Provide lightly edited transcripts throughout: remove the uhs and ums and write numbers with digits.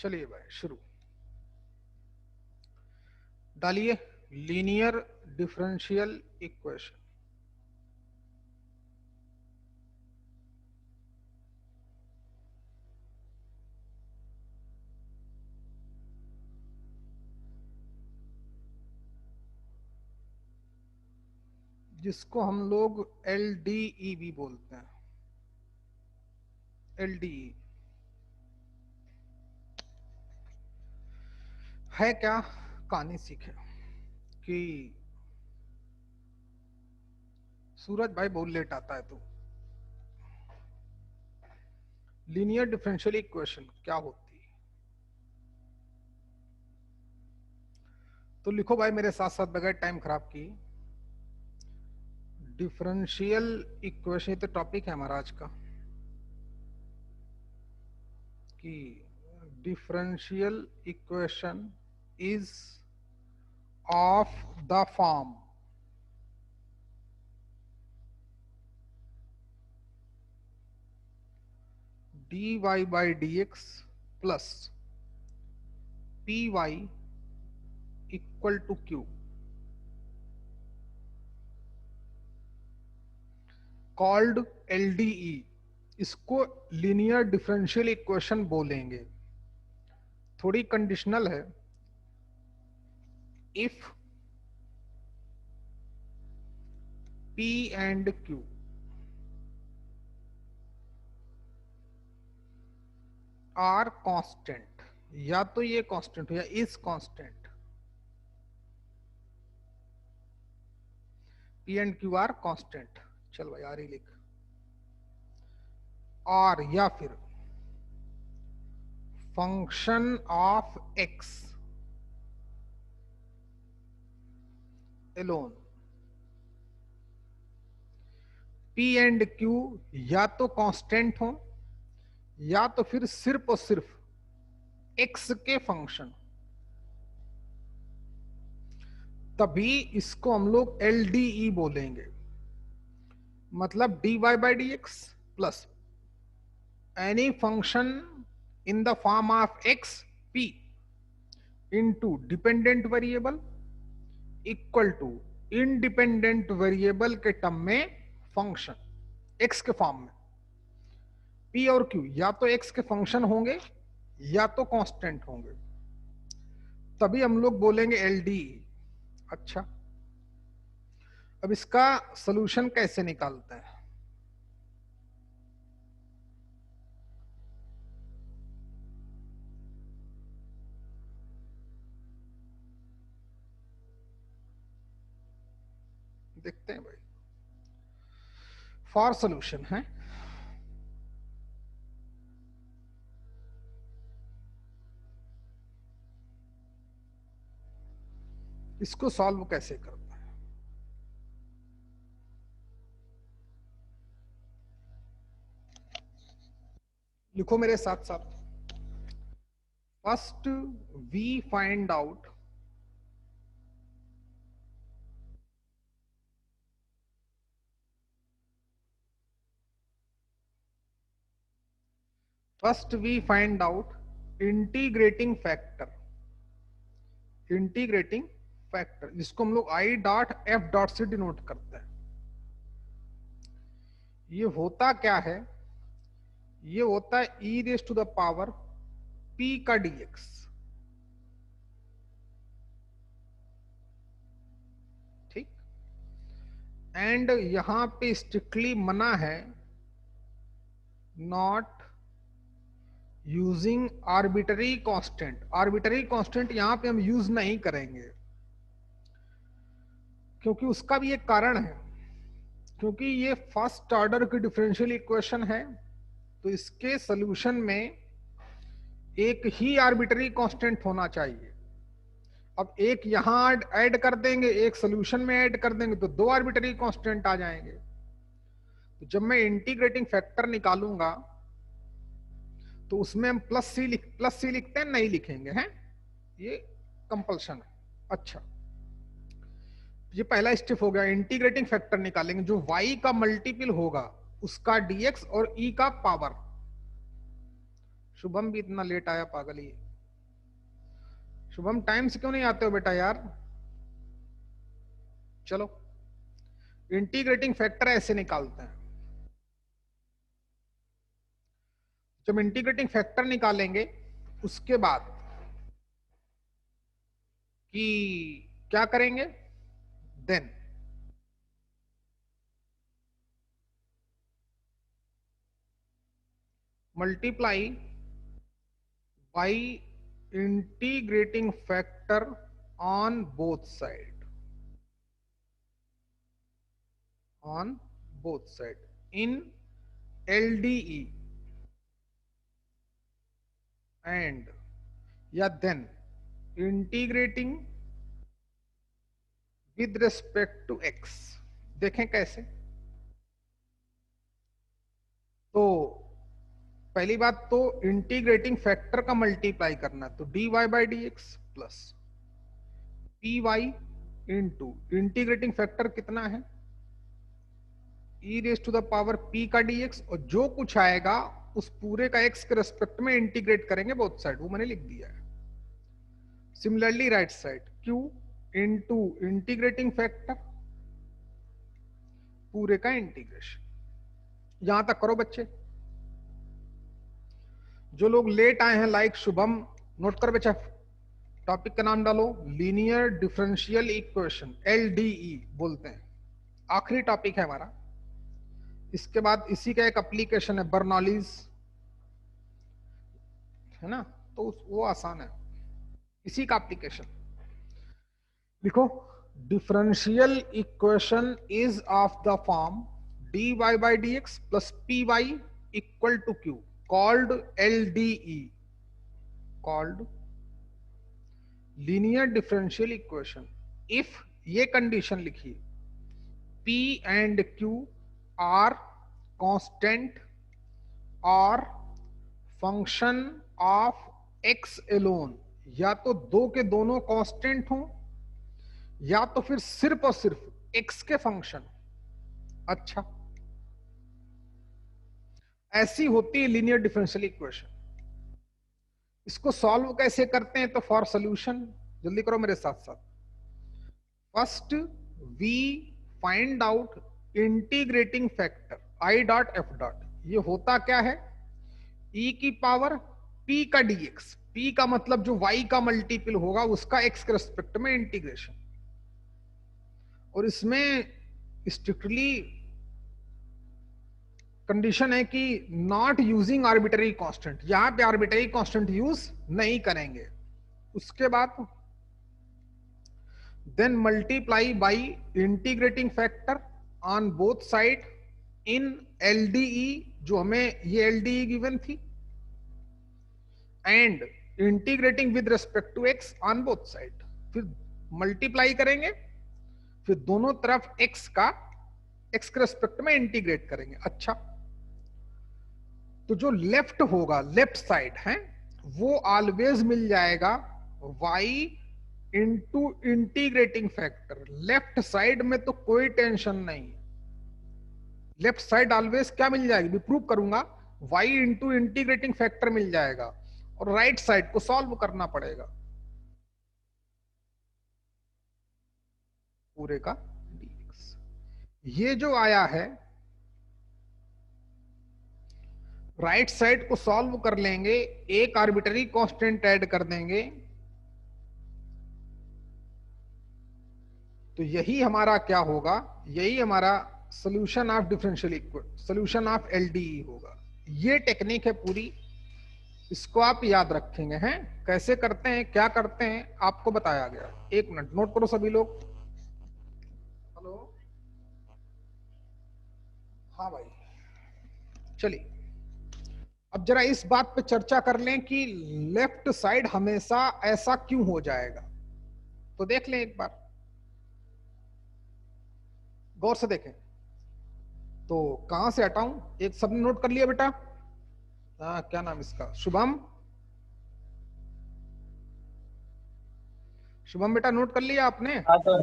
चलिए भाई शुरू। डालिए लीनियर डिफरेंशियल इक्वेशन। जिसको हम लोग LDE भी बोलते हैं। LDE है क्या? कहानी सीखे कि सूरज भाई बहुत लेट आता है। तो लीनियर डिफरेंशियल इक्वेशन क्या होती है? तो लिखो भाई मेरे साथ साथ बगैर टाइम खराब की। डिफरेंशियल इक्वेशन तो टॉपिक है हमारा आज का कि differential equation is of the form dy by dx plus py equal to q called LDE। इसको लीनियर डिफरेंशियल इक्वेशन बोलेंगे। थोड़ी कंडीशनल है। If P and Q are constant, या तो ये कांस्टेंट हो या is constant. P and Q are constant. चल भाई आर ही लिख। और या फिर function of x alone. P and Q या तो कांस्टेंट हो या तो फिर सिर्फ और सिर्फ x के फंक्शन, तभी इसको हम लोग LDE बोलेंगे। मतलब dy by dx plus any function in the form of x p into dependent variable equal to independent variable के टर्म में फंक्शन x के फॉर्म में। p और q या तो x के फंक्शन होंगे या तो कांस्टेंट होंगे, तभी हम लोग बोलेंगे LDE। अच्छा, अब इसका सॉल्यूशन कैसे निकालते हैं? देखते हैं भाई। फॉर सॉल्यूशन है इसको सॉल्व कैसे करते हैं? लिखो मेरे साथ साथ। First we find out integrating factor. Integrating factor जिसको हम लोग I डॉट F डॉट से डिनोट करते हैं। ये होता क्या है? ये होता है e raise to the power p का dx। ठीक। एंड यहां पे स्ट्रिक्टली मना है not using arbitrary constant. Arbitrary constant यहां पे हम यूज नहीं करेंगे, क्योंकि उसका भी एक कारण है। क्योंकि ये फर्स्ट ऑर्डर की डिफरेंशियल इक्वेशन है, तो इसके सॉल्यूशन में एक ही आर्बिटरी कांस्टेंट होना चाहिए। अब एक यहां ऐड कर देंगे, एक सॉल्यूशन में ऐड कर देंगे, तो दो आर्बिटरी कांस्टेंट आ जाएंगे। तो जब मैं इंटीग्रेटिंग फैक्टर निकालूंगा तो उसमें हम प्लस सी लिखते हैं, नहीं लिखेंगे हैं, ये कंपल्शन है। अच्छा, ये पहला स्टेप हो गया। इंटीग्रेटिंग फैक्टर निकालेंगे, जो y का मल्टीपल होगा उसका dx और e का पावर। शुभम भी इतना लेट आया पागल ही। शुभम टाइम से क्यों नहीं आते हो बेटा यार? चलो, इंटीग्रेटिंग फैक्टर ऐसे निकालते हैं। जब इंटीग्रेटिंग फैक्टर निकालेंगे उसके बाद कि क्या करेंगे, then multiply by integrating factor on both side, on both side in LDE and या then integrating with respect to x। देखें कैसे। तो पहली बात तो इंटीग्रेटिंग फैक्टर का मल्टीप्लाई करना, तो dy by D X plus P Y into integrating factor कितना है, e raise to the power p का dx, और जो कुछ आएगा उस पूरे का x के रेस्पेक्ट में इंटीग्रेट करेंगे बोथ साइड, वो मैंने लिख दिया है। Similarly right side q into integrating factor पूरे का इंटीग्रेशन। यहां तक करो बच्चे। जो लोग लेट आए हैं लाइक शुभम, नोट कर बच्चा, टॉपिक का नाम डालो लीनियर डिफरेंशियल इक्वेशन, LDE बोलते हैं। आखिरी टॉपिक है हमारा। इसके बाद इसी का एक एप्लीकेशन है बर्नौलीज, है ना, तो वो आसान है, इसी का एप्लीकेशन लिखो। Differential equation is of the form dy by D X plus P Y equal to Q, called LDE, called linear differential equation if, ये कंडीशन लिखिए, P and Q are constant और फंक्शन ऑफ x एलोन, या तो दो के दोनों constant हों या तो फिर सिर्फ और सिर्फ x के फंक्शन। अच्छा, ऐसी होती है लीनियर डिफरेंशियल इक्वेशन। इसको सॉल्व कैसे करते हैं, तो फॉर सॉल्यूशन जल्दी करो मेरे साथ साथ। First we find out integrating factor I dot F dot. ये होता क्या है, e की पावर p का dx, p का मतलब जो y का मल्टीपल होगा उसका x के रेस्पेक्ट में इंटीग्रेशन। और इसमें स्ट्रिक्टली कंडीशन है कि नॉट यूजिंग आर्बिटरी कांस्टेंट, यहां पे आर्बिटरी कांस्टेंट यूज नहीं करेंगे। उसके बाद then multiply by integrating factor on both side in LDE, जो हमें ये LDE गिवन थी, and integrating with respect to x on both side. फिर मल्टीप्लाई करेंगे, फिर दोनों तरफ x का x के रेस्पेक्ट में इंटीग्रेट करेंगे। अच्छा, तो जो लेफ्ट होगा, लेफ्ट साइड है, वो ऑलवेज मिल जाएगा y into integrating factor. Left side में तो कोई टेंशन नहीं है, लेफ्ट साइड ऑलवेज क्या मिल जाएगी, भी प्रूव करूंगा, y इंटू इंटीग्रेटिंग फैक्टर मिल जाएगा, और राइट साइड को सॉल्व करना पड़ेगा पूरे का dx। ये जो आया है राइट साइड को सॉल्व कर लेंगे, एक आर्बिटरी कांस्टेंट ऐड कर देंगे, तो यही हमारा क्या होगा, यही हमारा solution of differential equation, solution of LDE होगा। ये टेक्निक है पूरी, इसको आप याद रखेंगे हैं। कैसे करते हैं, क्या करते हैं, आपको बताया गया। एक मिनट नोट करो सभी लोग। हेलो, हाँ भाई, चलिए अब जरा इस बात पे चर्चा कर लें कि लेफ्ट साइड हमेशा ऐसा क्यों हो जाएगा। तो देख लें एक बार, गौर से देखें। तो कहां से हटाऊं, एक सबने नोट कर लिया बेटा? हाँ, क्या नाम इसका, शुभम, शुभम बेटा नोट कर लिया आपने? हाँ सर,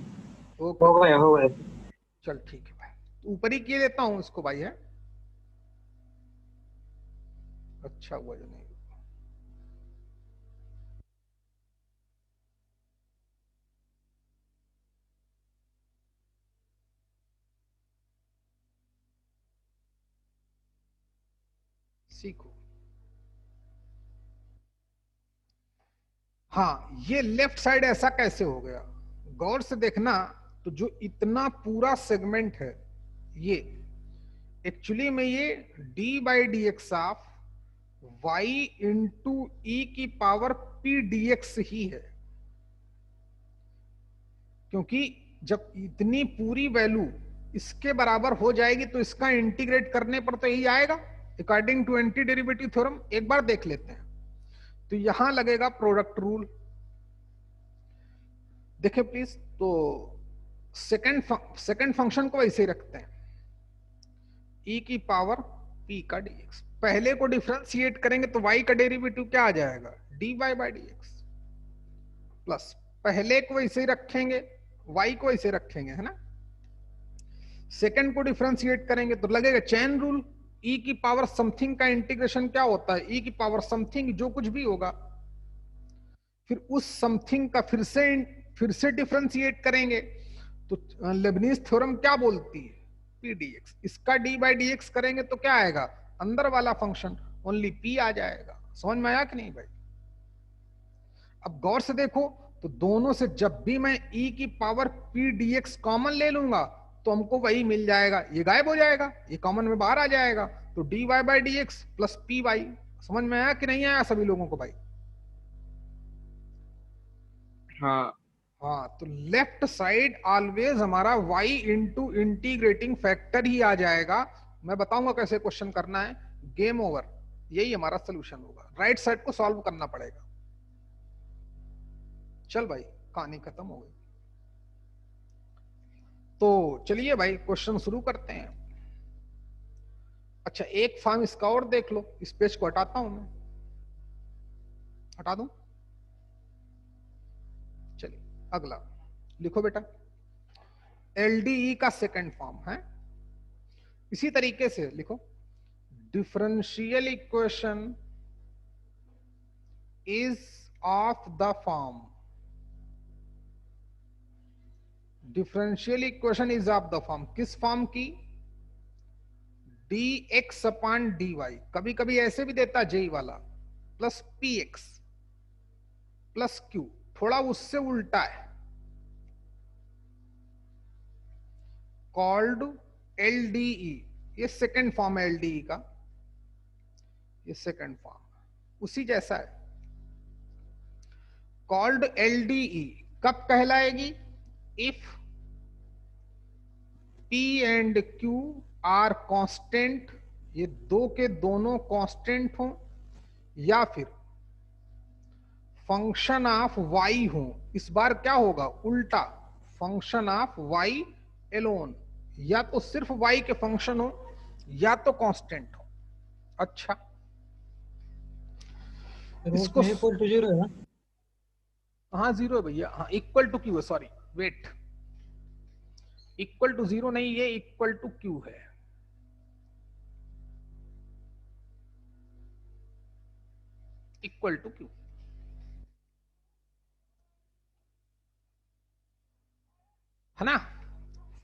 ओके हो ओके, गए हो गए। चल ठीक है भाई, तो ऊपर ही किए देता हूं इसको भाई, है अच्छा हुआ जो नहीं। सीखो। हाँ, ये लेफ्ट साइड ऐसा कैसे हो गया, गौर से देखना। तो जो इतना पूरा सेगमेंट है, ये एक्चुअली में ये d by D x of y into e की पावर पी डी एक्स ही है। क्योंकि जब इतनी पूरी वैल्यू इसके बराबर हो जाएगी तो इसका इंटीग्रेट करने पर तो यही आएगा, according to anti derivative theorem. एक बार देख लेते हैं। तो यहां लगेगा प्रोडक्ट रूल, देखें प्लीज। तो सेकंड फंक्शन को ऐसे ही रखते हैं, e की पावर p का dx। पहले को डिफरेंशिएट करेंगे तो y का डेरिवेटिव क्या आ जाएगा, dy बाई dx, प्लस पहले को ऐसे ही रखेंगे, y को ऐसे रखेंगे, है ना। सेकंड को डिफरेंशिएट करेंगे तो लगेगा चेन रूल, e की पावर समथिंग का इंटीग्रेशन क्या होता है, e की पावर समथिंग जो कुछ भी होगा, फिर उस समथिंग का फिर से डिफरेंशिएट करेंगे। तो लेबनीज थ्योरम क्या बोलती है, पी डी एक्स। इसका डी बाई डी एक्स करेंगे तो क्या आएगा, अंदर वाला फंक्शन ओनली पी आ जाएगा। समझ में आया कि नहीं भाई। अब गौर से देखो, तो दोनों से जब भी मैं e की power p d x common ले लूंगा तो हमको वही मिल जाएगा, ये गायब हो जाएगा, ये कॉमन में बाहर आ जाएगा। तो D Y by D X plus P Y. समझ में आया कि नहीं आया सभी लोगों को भाई। हाँ हाँ, तो लेफ्ट साइड ऑलवेज हमारा y इंटू इंटीग्रेटिंग फैक्टर ही आ जाएगा। मैं बताऊंगा कैसे क्वेश्चन करना है, गेम ओवर, यही हमारा सोल्यूशन होगा। राइट साइड को सॉल्व करना पड़ेगा। चल भाई, कहानी खत्म हो गई। तो चलिए भाई क्वेश्चन शुरू करते हैं। अच्छा, एक फॉर्म इसका और देख लो, इस पेज को हटाता हूं मैं, हटा दूं। चलिए अगला लिखो बेटा, एलडीई का सेकंड फॉर्म है। इसी तरीके से लिखो, differential equation is of the form, differential equation is of the form, किस फॉर्म की, D X upon D Y, कभी कभी ऐसे भी देता जेई वाला, plus P X plus Q, थोड़ा उससे उल्टा है, कॉल्ड एलडीई। ये सेकंड फॉर्म है एलडीई का, ये सेकंड फॉर्म उसी जैसा है, कॉल्ड एलडीई। कब कहलाएगी, if P and Q are constant, ये दो के दोनों कांस्टेंट हो, या फिर फंक्शन ऑफ y हो। इस बार क्या होगा, उल्टा, फंक्शन ऑफ y एलोन, या तो सिर्फ y के फंक्शन हो या तो कांस्टेंट हो। अच्छा, इसको इक्वल टू जीरो है। हाँ जीरो है भैया, हाँ इक्वल टू क्यू है, sorry wait, equal to zero नहीं, ये इक्वल टू क्यू है। इक्वल टू क्यू है ना।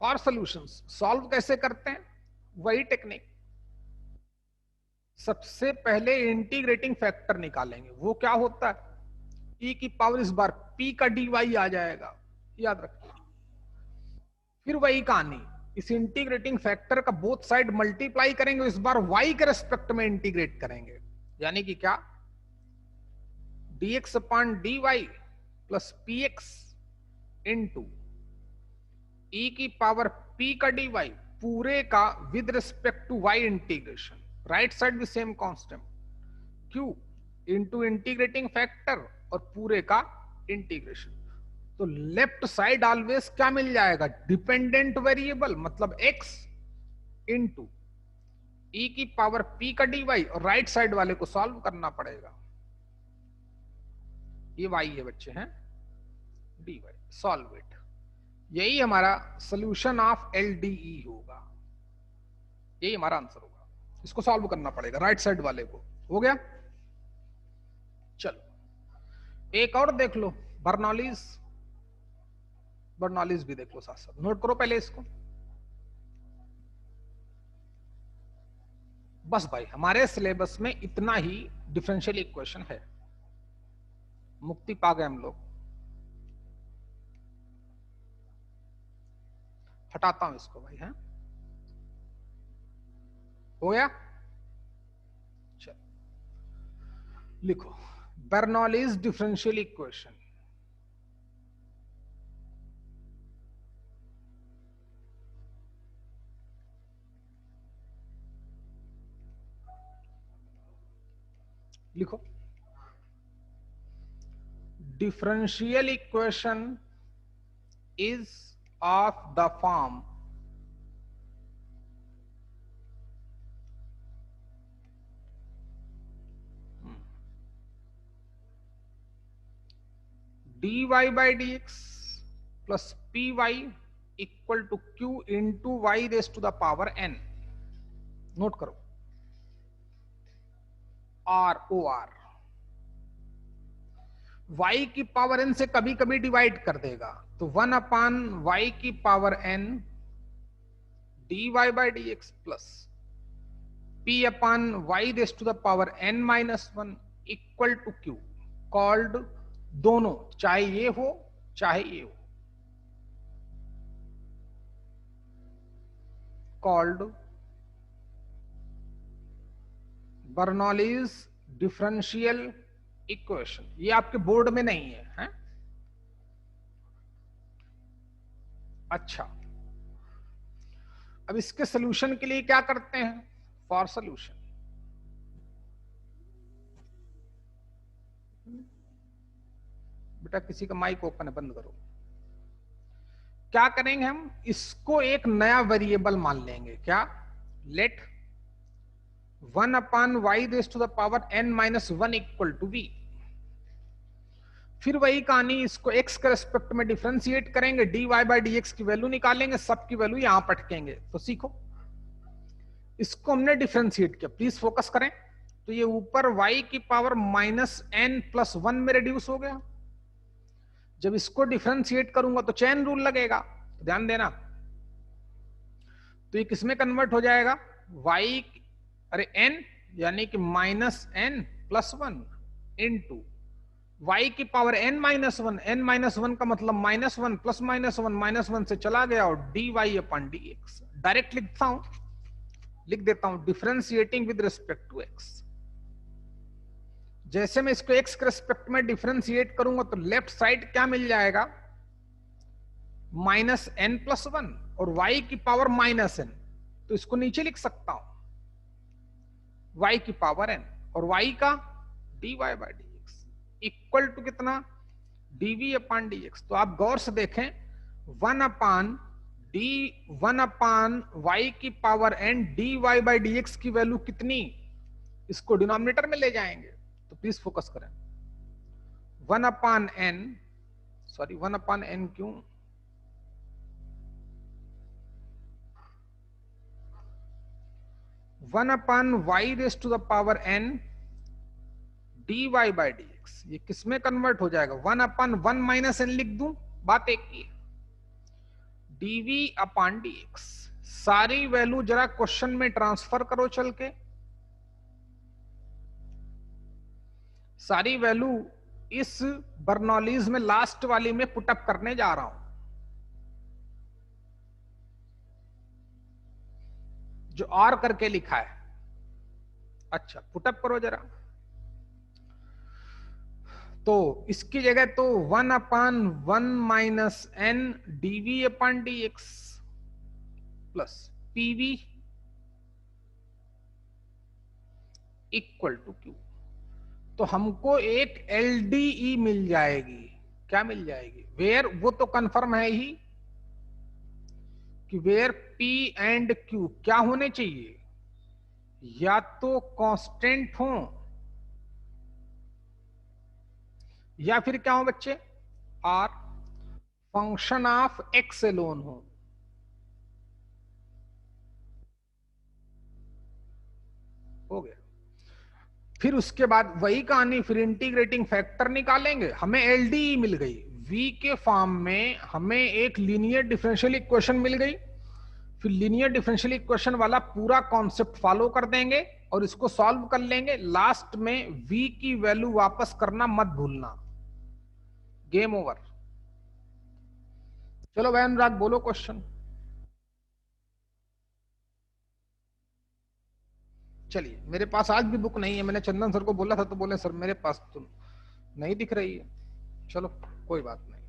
फॉर सॉल्यूशंस, सॉल्व कैसे करते हैं, वही टेक्निक। सबसे पहले इंटीग्रेटिंग फैक्टर निकालेंगे, वो क्या होता है, e की पावर इस बार p का dy आ जाएगा, याद रखिए। फिर वही कहानी, इस इंटीग्रेटिंग फैक्टर का बोथ साइड मल्टीप्लाई करेंगे, इस बार y के रेस्पेक्ट में इंटीग्रेट करेंगे, यानी कि क्या, dx upon dy plus px into e की पावर p का dy पूरे का with respect to y integration, right side भी same constant, q into integrating factor और पूरे का इंटीग्रेशन। तो लेफ्ट साइड ऑलवेज क्या मिल जाएगा, डिपेंडेंट वेरिएबल, मतलब x इंटू e की पावर p का dy, और राइट साइड वाले को सॉल्व करना पड़ेगा। ये y है बच्चे हैं, dy, सॉल्व इट। यही हमारा सोल्यूशन ऑफ एलडीई होगा, यही हमारा आंसर होगा। इसको सॉल्व करना पड़ेगा राइट साइड वाले को। हो गया, चलो एक और देख लो, बर्नौलीज, बर्नौलीज भी देख लो साथ साथ, नोट करो पहले इसको। बस भाई हमारे सिलेबस में इतना ही डिफरेंशियल इक्वेशन है, मुक्ति पा गए हम लोग। हटाता हूं इसको भाई, है हो गया। चल लिखो बर्नौलीज डिफरेंशियल इक्वेशन। लिखो differential equation is of the form dy by dx plus py equal to q into y raised to the power n। Note करो आर ओ आर y की पावर n से कभी कभी डिवाइड कर देगा, तो 1/y की पावर n dy by dx प्लस p/y raise to the power n-1 equal to q, called दोनों, चाहे ये हो चाहे ये हो, कॉल्ड बर्नौलीज डिफरेंशियल इक्वेशन। ये आपके बोर्ड में नहीं है, हैं? अच्छा, अब इसके सॉल्यूशन के लिए क्या करते हैं? फॉर सॉल्यूशन बेटा किसी का माइक ओपन है, बंद करो। क्या करेंगे हम? इसको एक नया वेरिएबल मान लेंगे। क्या? Let 1/y raise to the power n-1 equal to v। फिर वही कहानी, इसको x के रेस्पेक्ट में डिफरेंशिएट करेंगे, dy बाई dx की वैल्यू निकालेंगे, सबकी वैल्यू यहां पटकेंगे। तो सीखो, इसको हमने डिफरेंशिएट किया, प्लीज फोकस करें। तो ये ऊपर y की पावर -n+1 में रिड्यूस हो गया। जब इसको डिफरेंशिएट करूंगा तो चेन रूल लगेगा, तो ध्यान देना। तो ये किसमें कन्वर्ट हो जाएगा? y n यानी कि -n+1 इंटू y की पावर n-1। n-1 का मतलब -1 प्लस -1 से चला गया, और dy/dx। डायरेक्ट लिख देता हूं differentiating with respect to x। जैसे मैं इसको x के रिस्पेक्ट में डिफरेंशिएट करूंगा तो लेफ्ट साइड क्या मिल जाएगा? -n+1 और y की पावर -n, तो इसको नीचे लिख सकता हूं y की पावर n और y का dy/dx इक्वल टू कितना? dv/dx। तो आप गौर से देखें, 1/y की पावर n dy/dx की वैल्यू कितनी? इसको डिनोमिनेटर में ले जाएंगे, तो प्लीज फोकस करें। 1/n क्यों? 1/y raise to the power n dy/dx, ये किसमें कन्वर्ट हो जाएगा? 1/1 - n लिख दूं, बात एक ही है। dv/dx सारी वैल्यू जरा क्वेश्चन में ट्रांसफर करो, चल के सारी वैल्यू इस बर्नौलीज में लास्ट वाली में पुटअप करने जा रहा हूं, जो और करके लिखा है। अच्छा, पुटअप करो जरा। तो इसकी जगह तो 1/1 - n dv/dx plus pv equal to q। तो हमको एक LDE मिल जाएगी। क्या मिल जाएगी? वेयर, वो तो कंफर्म है ही कि वेयर P एंड Q क्या होने चाहिए? या तो कांस्टेंट हो या फिर क्या हो बच्चे? Are function of x alone हो। हो गया। फिर उसके बाद वही कहानी, फिर इंटीग्रेटिंग फैक्टर निकालेंगे, हमें LDE मिल गई। v के फॉर्म में हमें एक लीनियर डिफरेंशियल इक्वेशन मिल गई। फिर लीनियर डिफरेंशियल इक्वेशन वाला पूरा कॉन्सेप्ट फॉलो कर देंगे और इसको सॉल्व कर लेंगे। लास्ट में v की वैल्यू वापस करना मत भूलना। Game over. चलो भाई अनुराग बोलो क्वेश्चन। चलिए, मेरे पास आज भी बुक नहीं है। मैंने चंदन सर को बोला था तो बोले सर मेरे पास तो नहीं दिख रही है। चलो कोई बात नहीं,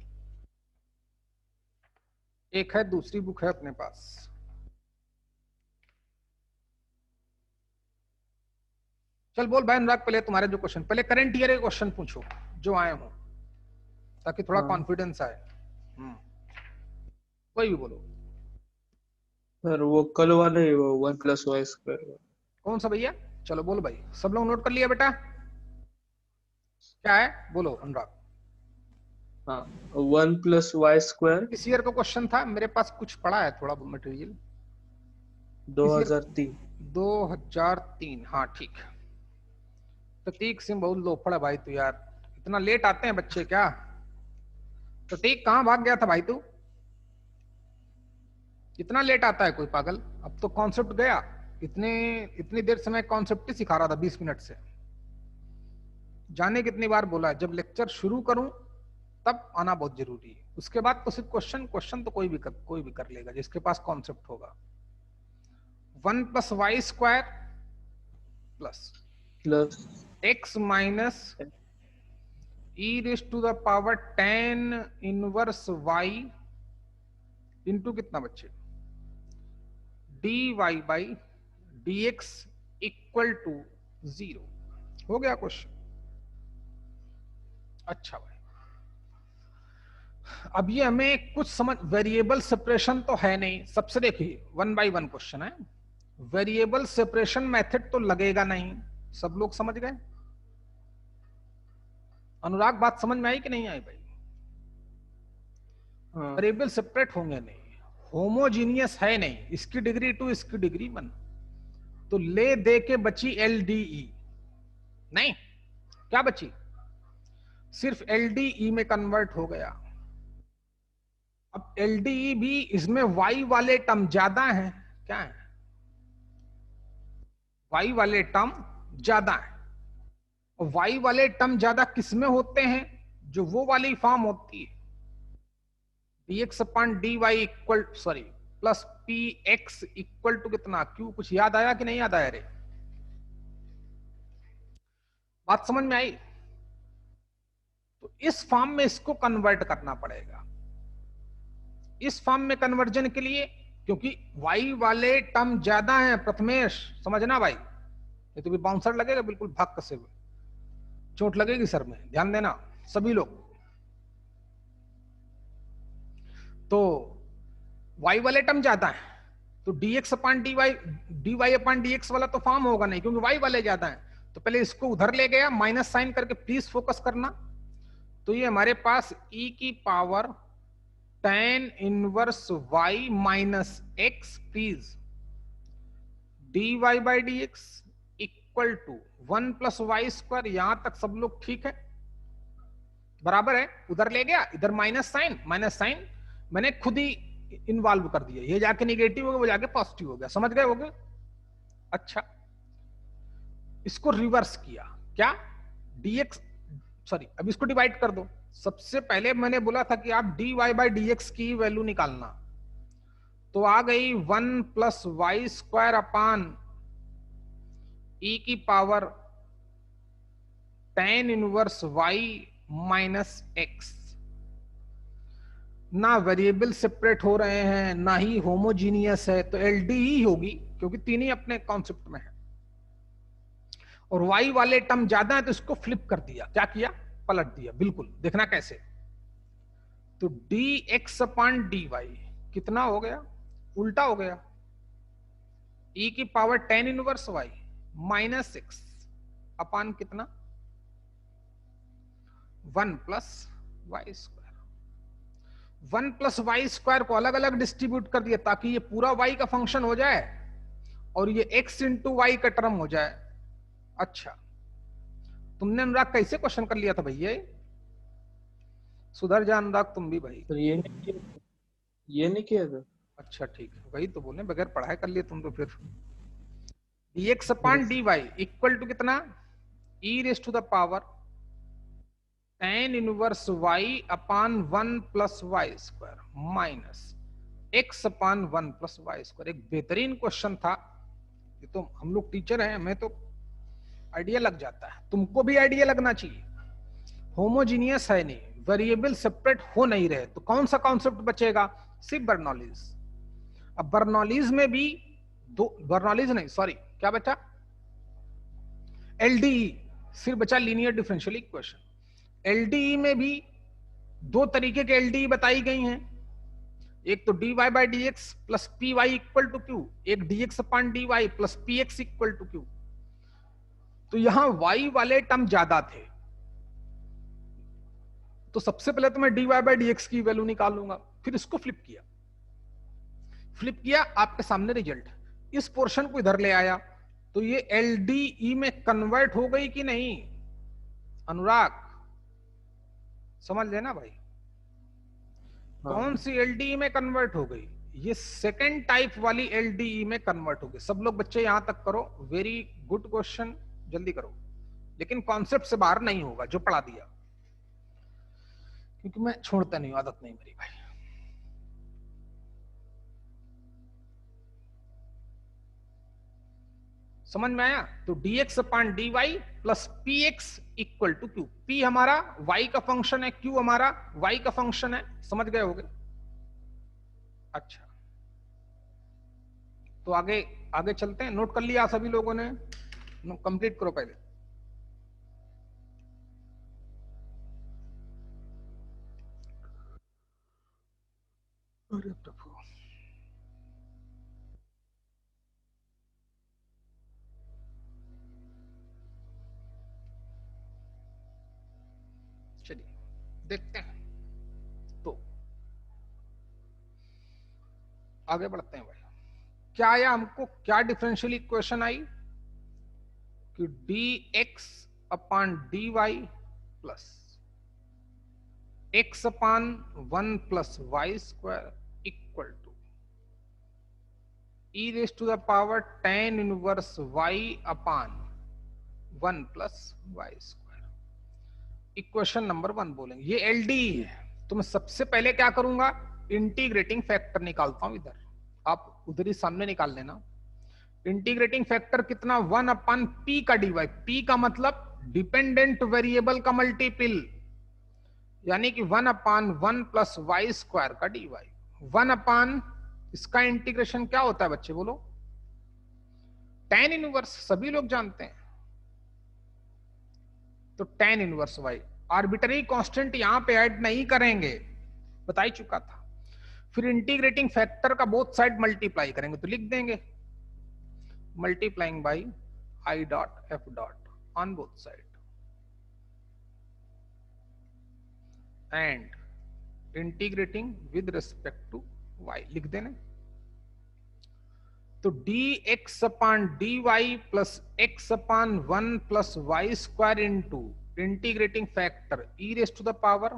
एक है, दूसरी बुक है अपने पास। चल बोल भाई अनुराग, पहले तुम्हारे जो क्वेश्चन, पहले करंट ईयर के क्वेश्चन पूछो जो आए हो, ताकि थोड़ा हाँ कॉन्फिडेंस आए। कोई भी बोलो। सर, वो कल वाले वो 1+y²। कौन सा भैया? चलो बोलो भाई, सब लोग नोट कर लिया बेटा? क्या है बोलो अनुराग। हाँ, 1+y²। किस ईयर का क्वेश्चन था? मेरे पास कुछ पड़ा है थोड़ा मटेरियल। किस ईयर? 2003। 2003। हाँ ठीक। प्रतीक सिंह बहुत लोफड़ है भाई तू यार, इतना लेट आते हैं बच्चे क्या? प्रतीक कहाँ भाग गया था भाई तू? इतना लेट आता है कोई पागल? अब तो कॉन्सेप्ट गया। इतनी देर से मैं कॉन्सेप्ट ही सिखा रहा था, 20 मिनट से। जाने कितनी बार बोला है, जब लेक्चर शुरू करूं तब आना बहुत जरूरी है। उसके बाद तो सिर्फ क्वेश्चन क्वेश्चन तो कोई भी कर लेगा जिसके पास कॉन्सेप्ट होगा। 1+y² plus plus x minus e⁻tan−1 into कितना बच्चे, dy/dx इक्वल टू 0। हो गया क्वेश्चन? अच्छा भाई, अब ये हमें कुछ समझ, वेरिएबल सेपरेशन तो है नहीं सबसे। देखिए 1 बाय 1 क्वेश्चन है, वेरिएबल सेपरेशन मेथड तो लगेगा नहीं। सब लोग समझ गए? अनुराग बात समझ में आई कि नहीं आई भाई? हाँ वेरिएबल सेपरेट होंगे नहीं, होमोजीनियस है नहीं, इसकी डिग्री 2 इसकी डिग्री 1, तो ले दे के बची एलडीई। नहीं, क्या बची? सिर्फ एलडीई में कन्वर्ट हो गया। अब एलडीई भी इसमें वाई वाले टर्म ज्यादा है। क्या है? वाई वाले टर्म ज्यादा है। और वाई वाले टर्म ज्यादा किसमें होते हैं? जो वो वाली फॉर्म होती है dx/dy equal, sorry, plus px equal to कितना q। कुछ याद आया कि नहीं याद आया रे? बात समझ में आई? तो इस फॉर्म में इसको कन्वर्ट करना पड़ेगा। इस फॉर्म में कन्वर्जन के लिए, क्योंकि y वाले टर्म ज्यादा हैं प्रथमेश, समझना भाई। ये तो भी बाउंसर लगेगा बिल्कुल भक्क से, चोट लगेगी सर में, ध्यान देना सभी लोग। तो y वाले टर्म ज्यादा है तो dx/dy वाला तो फॉर्म होगा नहीं, क्योंकि y वाले ज्यादा हैं। तो पहले इसको उधर ले गया, माइनस साइन करके, प्लीज फोकस करना। तो ये हमारे पास e⁻tan−1y minus x, please, dy/dx equal to 1+y²। यहां तक सब लोग ठीक है? बराबर है? उधर ले गया, इधर माइनस साइन, मैंने खुद ही इन्वॉल्व कर दिया। ये जाके निगेटिव हो गया, वो जाके पॉजिटिव हो गया। समझ गए होगे? अच्छा, इसको रिवर्स किया। क्या? dx, सॉरी, अब इसको डिवाइड कर दो। सबसे पहले मैंने बोला था कि आप dy/dx की वैल्यू निकालना, तो आ गई 1+y² अपान e⁻tan−1y माइनस x। ना वेरिएबल सेपरेट हो रहे हैं, ना ही होमोजीनियस है, तो एलडी ही होगी, क्योंकि तीन ही अपने कॉन्सेप्ट में है। और y वाले टर्म ज्यादा है तो इसको फ्लिप कर दिया। क्या किया? पलट दिया। बिल्कुल, देखना कैसे। तो dx/dy कितना हो गया? उल्टा हो गया, e⁻tan−1y माइनस x अपान कितना, 1+y²। 1+y² को अलग अलग डिस्ट्रीब्यूट कर दिया ताकि ये पूरा y का फंक्शन हो जाए और ये x इंटू वाई का टर्म हो जाए। अच्छा, तुमने अनुराग कैसे क्वेश्चन कर लिया था भैया? सुधर जा अनुराग तुम भी भाई। सर, ये नहीं किया था। अच्छा ठीक है, वही तो बोले, बगैर पढ़ाई कर लिए तुम तो फिर। dx upon dy equal to कितना, e raise to the power tan inverse y upon 1 plus Y square minus x upon 1 plus Y square. एक बेहतरीन क्वेश्चन था ये, तो हम लोग टीचर हैं, हमें तो आइडिया लग जाता है, तुमको भी आइडिया लगना चाहिए। होमोजीनियस है नहीं, वेरिएबल सेपरेट हो नहीं रहे, तो कौन सा कॉन्सेप्ट बचेगा, सिर्फ बर्नौलीज। अब बर्नौलीज में भी दो, बर्नौलीज नहीं सॉरी, क्या बचा, एलडीई, सिर्फ बचा लीनियर डिफरेंशियल इक्वेशन। एलडीई में भी दो तरीके के एलडीई बताई गई हैं, एक तो dy by D X plus P Y equal to Q, एक dx upon dy plus P X equal to Q. तो यहां y वाले टर्म ज्यादा थे, तो सबसे पहले तो मैं dy बाई डी एक्स की वैल्यू निकालूंगा, फिर इसको फ्लिप किया, आपके सामने रिजल्ट, इस पोर्शन को इधर ले आया, तो ये एलडीई में कन्वर्ट हो गई कि नहीं, अनुराग समझ लेना भाई। हाँ कौन सी एलडीई में कन्वर्ट हो गई, ये सेकेंड टाइप वाली एलडीई में कन्वर्ट हो गई। सब लोग बच्चे यहां तक करो, वेरी गुड क्वेश्चन, जल्दी करो, लेकिन कॉन्सेप्ट से बाहर नहीं होगा जो पढ़ा दिया, क्योंकि मैं छोड़ता नहीं, आदत नहीं मेरी भाई। समझ में आया, तो dx upon dy plus P X equal to Q. P हमारा y का फंक्शन है, q हमारा y का फंक्शन है, समझ गए होगे। अच्छा, तो आगे आगे चलते हैं, नोट कर लिया सभी लोगों ने, कंप्लीट करो पहले। अरे प्रभु, चलिए देखते हैं, तो आगे बढ़ते हैं भाई। क्या आया हमको, क्या डिफरेंशियल इक्वेशन आई कि dx upon dy plus x upon 1 plus Y square equal to e raise to the power tan inverse y upon 1 plus Y square. Equation number 1 बोलेंगे, ये एलडीई है, तो मैं सबसे पहले क्या करूंगा, इंटीग्रेटिंग फैक्टर निकालता हूं इधर, आप उधर ही सामने निकाल लेना। इंटीग्रेटिंग फैक्टर कितना, 1 अपन पी का डीवाई, पी का मतलब डिपेंडेंट वेरिएबल का मल्टीपल, यानी कि 1 अपान 1 प्लस वाई स्क्वायर का डीवाई। 1 अपान, इसका इंटीग्रेशन क्या होता है बच्चे बोलो, tan इनवर्स, सभी लोग जानते हैं, तो tan inverse y। Arbitrary constant यहां पे ऐड नहीं करेंगे, बता ही चुका था। फिर इंटीग्रेटिंग फैक्टर का बोथ साइड मल्टीप्लाई करेंगे, तो लिख देंगे multiplying by I dot F dot on both side and integrating with respect to y, लिख देना। तो dx upon dy plus x upon 1 plus Y square into integrating factor e raise to the power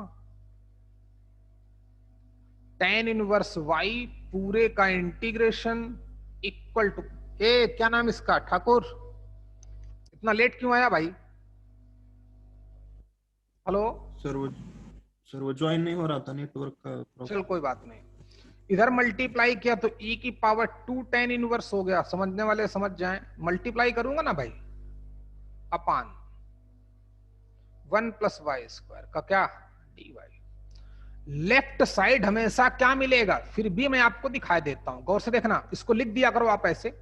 tan inverse y पूरे का integration equal to, ए क्या नाम इसका, ठाकुर, इतना late क्यों आया भाई, हेलो। सर वो ज्वाइन नहीं हो रहा था, नेटवर्क का प्रॉब्लम। चल कोई बात नहीं, इधर मल्टीप्लाई किया तो e की पावर 2 tan इनवर्स हो गया, समझने वाले समझ जाएं, मल्टीप्लाई करूंगा ना भाई अपान 1 प्लस वाई स्क्वायर का क्या dy। लेफ्ट साइड हमेशा क्या मिलेगा, फिर भी मैं आपको दिखाई देता हूं, गौर से देखना, इसको लिख दिया करो आप ऐसे।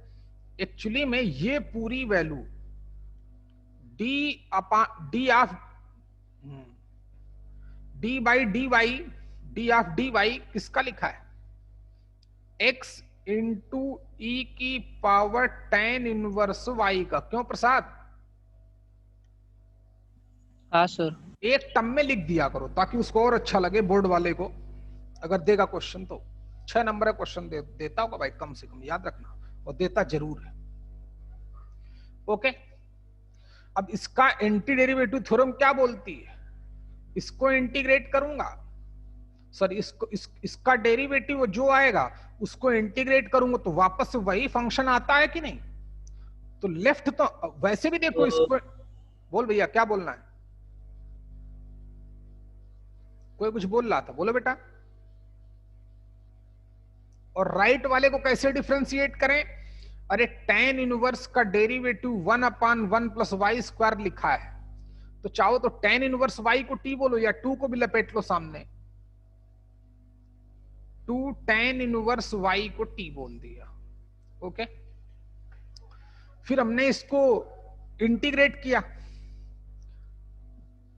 एक्चुअली में ये पूरी value d upon d of d by D Y, D of D Y किसका लिखा है, x इंटू ई की पावर tan इनवर्स y का, क्यों प्रसाद, हाँ सर। एक टर्म में लिख दिया करो ताकि उसको और अच्छा लगे बोर्ड वाले को, अगर देगा क्वेश्चन तो 6 नंबर का क्वेश्चन देता होगा भाई कम से कम, याद रखना, और देता जरूर है। ओके, अब इसका एंटी डेरिवेटिव थ्योरम क्या बोलती है, इसको इंटीग्रेट करूंगा, सर इसका डेरिवेटिव जो आएगा उसको इंटीग्रेट करूंगा तो वापस से वही फंक्शन आता है कि नहीं? तो लेफ्ट तो वैसे भी देखो इसको, बोल भैया क्या बोलना है? कोई कुछ बोल रहा था, बोलो बेटा। और राइट वाले को कैसे डिफरेंशिएट करें? अरे tan इनवर्स का डेरिवेटिव 1/1 प्लस वाई स्क्वायर लिखा है, तो चाहो तो tan इनवर्स y को t बोलो या 2 को भी लपेट लो सामने, 2 tan इनवर्स y को t बोल दिया। ओके, फिर हमने इसको इंटीग्रेट किया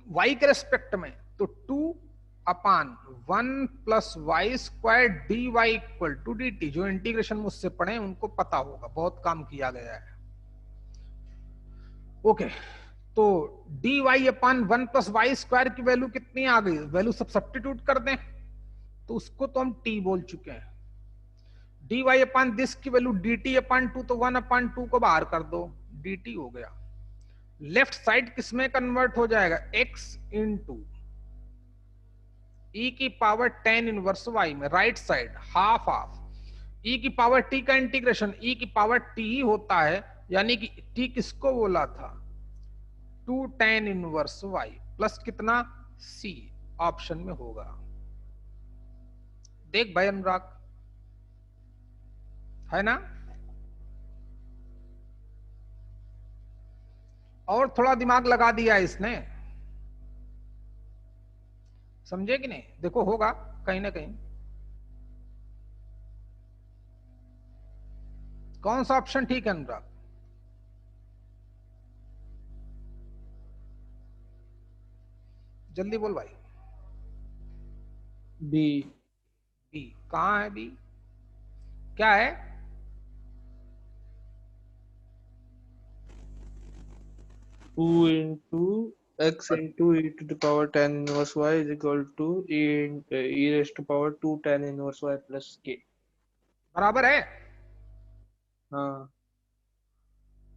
y के रेस्पेक्ट में, तो 2/1 plus Y square dy equal to dt। जो इंटीग्रेशन मुझसे पढ़े उनको पता होगा, बहुत काम किया गया है। ओके, तो dy/1 प्लस वाई स्क्वायर की वैल्यू कितनी आ गई? वैल्यू सब सब्स्टिट्यूट कर दें तो उसको तो हम t बोल चुके हैं। dy/दिस की वैल्यू dt/2, तो 1/2 को बाहर कर दो, dt हो गया। लेफ्ट साइड किसमें कन्वर्ट हो जाएगा? x इंटू e की पावर tan इनवर्स y में, right side half half. e की पावर t का इंटीग्रेशन e की पावर t ही होता है, यानी कि t किसको बोला था? 2 tan इनवर्स y प्लस कितना? c ऑप्शन में होगा। देख भाई अनुराग, है ना? और थोड़ा दिमाग लगा दिया इसने, समझे कि नहीं? देखो होगा कहीं ना कहीं। कौन सा ऑप्शन ठीक है अनुराग? जल्दी बोल भाई। बी। बी कहां है? बी क्या है? Two into x into e to the power tan inverse y is equal to e raise to power 2 tan inverse y plus k। बराबर है? हाँ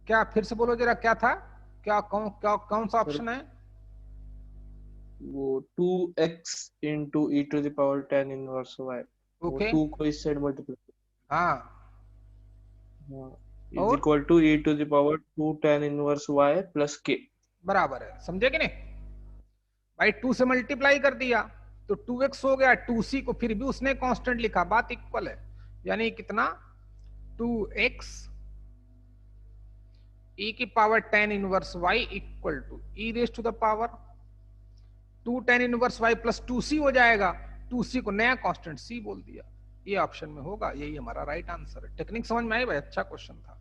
क्या फिर से बोलो जरा, क्या था? क्या कौन सा ऑप्शन है? वो 2x into e to the power tan inverse y। Okay, 2 को इस साइड मल्टीप्लाई, हाँ, इज और equal to e to the power 2 tan inverse y plus k। बराबर है, समझे कि नहीं भाई? 2 से मल्टीप्लाई कर दिया तो 2x हो गया, 2c को फिर भी उसने कांस्टेंट लिखा, बात इक्वल है। यानी कितना? 2x e की power tan inverse y equal to e raise to the power 2 tan inverse y plus 2c हो जाएगा। 2c को नया कांस्टेंट c बोल दिया। ये ऑप्शन में होगा, यही हमारा राइट आंसर है। टेक्निक समझ में आई भाई? अच्छा क्वेश्चन था।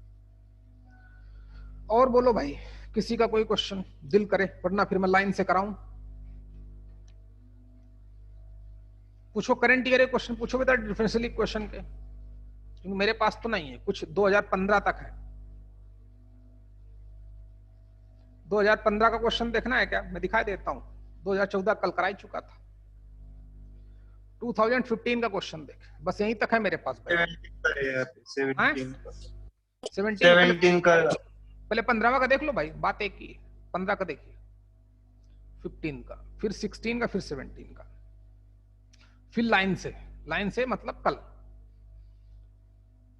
और बोलो भाई, किसी का कोई क्वेश्चन दिल करे, वरना फिर मैं लाइन से कराऊं। पूछो, करंट ईयर क्वेश्चन पूछो बेटा, डिफरेंशियल इक्वेशन के, क्योंकि मेरे पास तो नहीं है, कुछ 2015 तक है। 2015 का क्वेश्चन देखना है क्या? मैं दिखाई देता हूं। 2014 कल कराई चुका था। 2015 का क्वेश्चन देख, बस यहीं तक है मेरे पास। 17 का पहले 15वां का देख लो भाई, बात एक ही है। 15 का देखिए, 15 का, फिर 16 का, फिर 17 का, फिर लाइन से मतलब कल।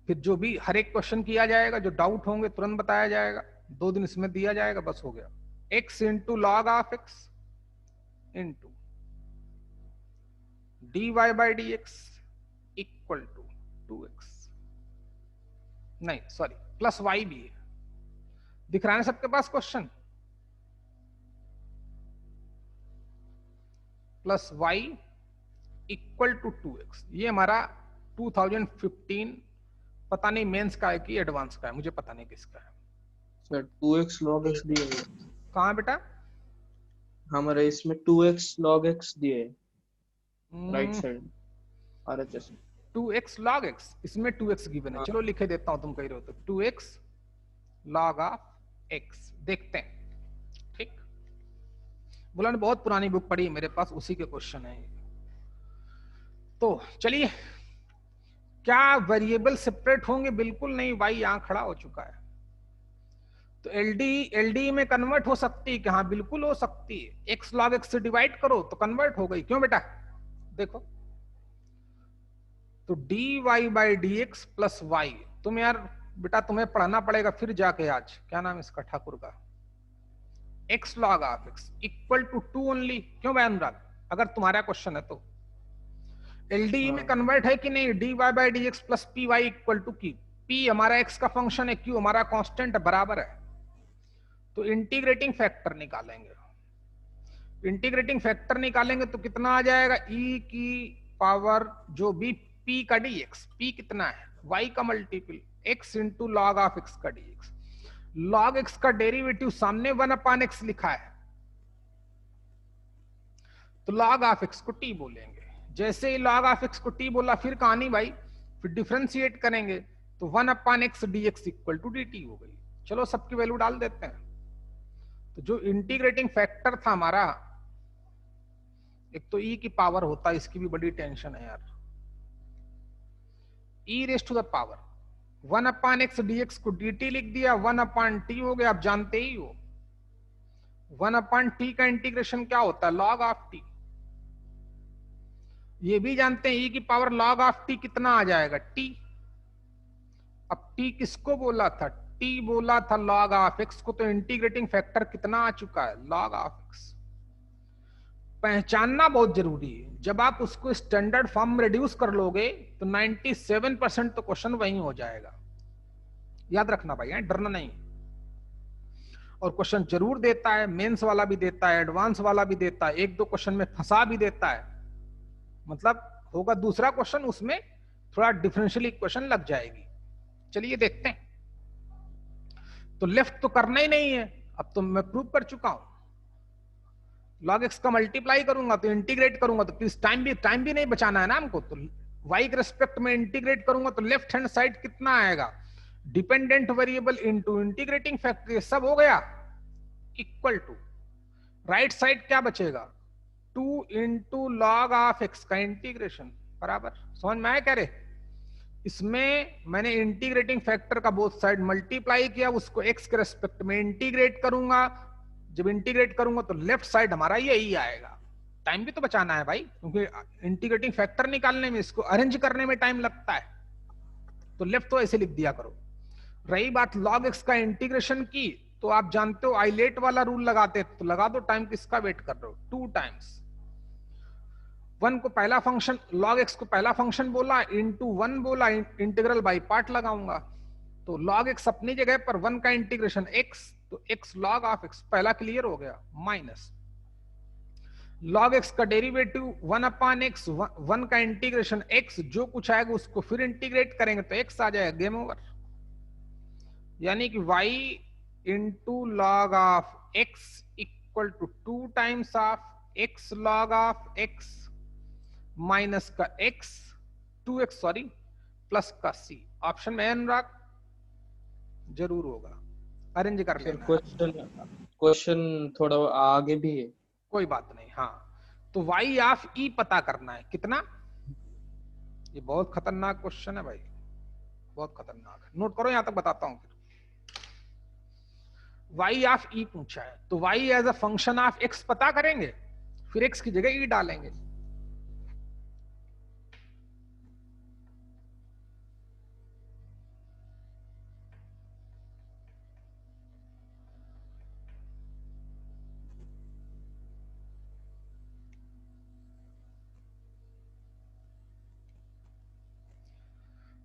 फिर जो भी हर एक क्वेश्चन किया जाएगा, जो डाउट होंगे तुरंत बताया जाएगा। 2 दिन इसमें दिया जाएगा, बस हो गया। x into log of x into dy by D X equal to 2x, नहीं सॉरी प्लस y भी है। दिख रहा है सबके पास question? Plus y equal to 2x। ये हमारा 2015, पता नहीं मेंस का है कि एडवांस का है, मुझे पता नहीं किसका है। सर 2x log x दिए हैं। कहाँ बेटा? हमारे इसमें 2x log x दिए हैं, right side RHS। 2x log x, इसमें 2x गिवन है। चलो लिखे देता हूं, तुम कह रहे हो तो 2x log ऑफ x। देखते हैं, ठीक। बोला बहुत पुरानी बुक पढ़ी मेरे पास, उसी के क्वेश्चन है। तो चलिए, क्या वेरिएबल सेपरेट होंगे? बिल्कुल नहीं, y यहां खड़ा हो चुका है। तो LD में कन्वर्ट हो सकती है कि? हाँ बिल्कुल हो सकती है। x log x से डिवाइड करो तो कन्वर्ट हो गई। क्यों बेटा? देखो तो D Y by D X plus Y, तुम यार बेटा तुम्हें पढ़ना पड़ेगा फिर जाके आज, क्या नाम इसका ठाकुर का, X log of X equal to 2 only. क्यों भाई अनुराग, अगर तुम्हारा क्वेश्चन है तो एलडीई में कन्वर्ट है कि नहीं, D Y by D X plus P Y equal to की, पी हमारा एक्स का फंक्शन है, क्यू हमारा कांस्टेंट बराबर है, तो इंटीग्रेटिंग फैक्टर निकालेंगे। इंटीग्रेटिंग फैक्टर निकालेंगे तो कितना आ जाएगा, ई की पावर जो भी पी का डी एक्स, पी कितना है वाई का multiple x into log of x का डी एक्स, लॉग एक्स का डेरिवेटिव सामने 1/x लिखा है, तो लॉग ऑफ एक्स को टी बोलेंगे। जैसे ही log ऑफ x को t बोला फिर कहानी भाई, फिर डिफरेंशिएट करेंगे तो 1/x dx equal to dt हो गई। चलो सबकी वैल्यू डाल देते हैं। तो जो इंटीग्रेटिंग फैक्टर था हमारा, एक तो e की पावर होता है, इसकी भी बड़ी टेंशन है यार, e raise to the power 1/x dx को dt लिख दिया, 1/t हो गया। आप जानते ही हो 1/t का इंटीग्रेशन क्या होता है, log ऑफ t। ये भी जानते हैं e की पावर log ऑफ t कितना आ जाएगा, t। अब t किसको बोला था, t बोला था log ऑफ x को, तो इंटीग्रेटिंग फैक्टर कितना आ चुका है, log ऑफ x। पहचानना बहुत जरूरी है, जब आप उसको स्टैंडर्ड फॉर्म में रिड्यूस कर लोगे तो 97% तो क्वेश्चन वही हो जाएगा। याद रखना भाई, डरना नहीं। और क्वेश्चन जरूर देता है, मेंस वाला भी देता है, एडवांस वाला भी देता है, एक दो क्वेश्चन में फंसा भी देता है, मतलब होगा दूसरा क्वेश्चन उसमें थोड़ा डिफरेंशियल इक्वेशन लग जाएगी। चलिए देखते हैं। तो लेफ्ट तो करना ही नहीं है, अब तो मैं प्रूव कर चुका हूं। log x का मल्टीप्लाई करूंगा तो इंटीग्रेट करूंगा तो प्लीज टाइम भी नहीं बचाना है ना हमको। तो y के रेस्पेक्ट में इंटीग्रेट करूंगा तो लेफ्ट हैंड साइड कितना आएगा, dependent variable into integrating factor, सब हो गया इक्वल टू राइट साइड क्या बचेगा, 2 इंटू लॉग ऑफ एक्स का इंटीग्रेशन बराबर। समझ में आया क्या रे, इसमें मैंने इंटीग्रेटिंग फैक्टर का बोथ साइड मल्टीप्लाई किया, उसको एक्स के रेस्पेक्ट में इंटीग्रेट करूंगा। जब इंटीग्रेट करूंगा तो लेफ्ट साइड हमारा यही आएगा। टाइम भी तो बचाना है भाई, क्योंकि इंटीग्रेटिंग फैक्टर निकालने में, इसको अरेंज करने में टाइम लगता है, तो लेफ्ट तो ऐसे लिख दिया करो। रही बात log x का इंटीग्रेशन की, तो आप जानते हो आइलेट वाला रूल लगाते, तो लगा दो, टाइम किसका वेट कर रहे हो, 2 टाइम्स 1 को पहला फंक्शन, log x को पहला फंक्शन बोला, इंटू 1 बोला, इंटीग्रल बाई पार्ट लगाऊंगा। तो log x अपनी जगह पर 1 का इंटीग्रेशन x, तो x log ऑफ x पहला क्लियर हो गया, माइनस log x का डेरिवेटिव 1/x, 1 का इंटीग्रेशन x, जो कुछ आएगा उसको फिर इंटीग्रेट करेंगे तो x आ जाएगा, गेम ओवर। यानी कि y into log of x equal to 2 times of x log of x minus का x 2x सॉरी प्लस का c। ऑप्शन में अनुराग जरूर होगा, अरेंज कर लेना। क्वेश्चन थोड़ा आगे भी है, कोई बात नहीं। हाँ, तो y ऑफ e पता करना है कितना, ये बहुत खतरनाक क्वेश्चन है भाई, बहुत खतरनाक है, नोट करो, यहां तक बताता हूं। फिर y ऑफ e पूछा है, तो y as a function of x पता करेंगे, फिर x की जगह e डालेंगे।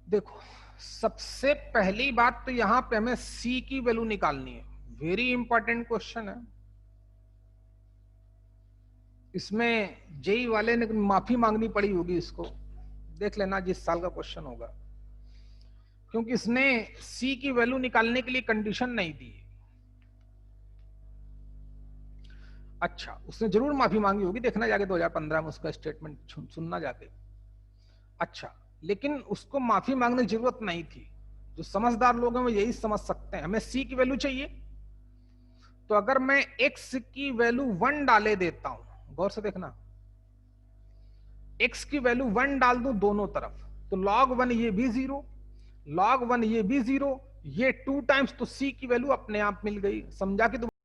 देखो, सबसे पहली बात तो यहां पे हमें c की वैल्यू निकालनी है, वेरी इंपॉर्टेंट क्वेश्चन है। इसमें जेई वाले ने माफी मांगनी पड़ी होगी, इसको देख लेना जिस साल का क्वेश्चन होगा, क्योंकि इसने c की वैल्यू निकालने के लिए कंडीशन नहीं दी। अच्छा, उसने जरूर माफी मांगी होगी, देखना जाके 2015 में उसका स्टेटमेंट सुनना जाके। अच्छा, लेकिन उसको माफी मांगने की जरूरत नहीं थी, जो समझदार लोग हैं वो यही समझ सकते हैं। हमें c की वैल्यू चाहिए, तो अगर मैं x की वैल्यू 1 डाले देता हूं, गौर से देखना, x की वैल्यू 1 डाल दूं दोनों तरफ, तो log 1 ये भी 0, log 1 ये भी 0, ये 2 टाइम्स, तो c की वैल्यू अपने आप मिल गई। समझा कि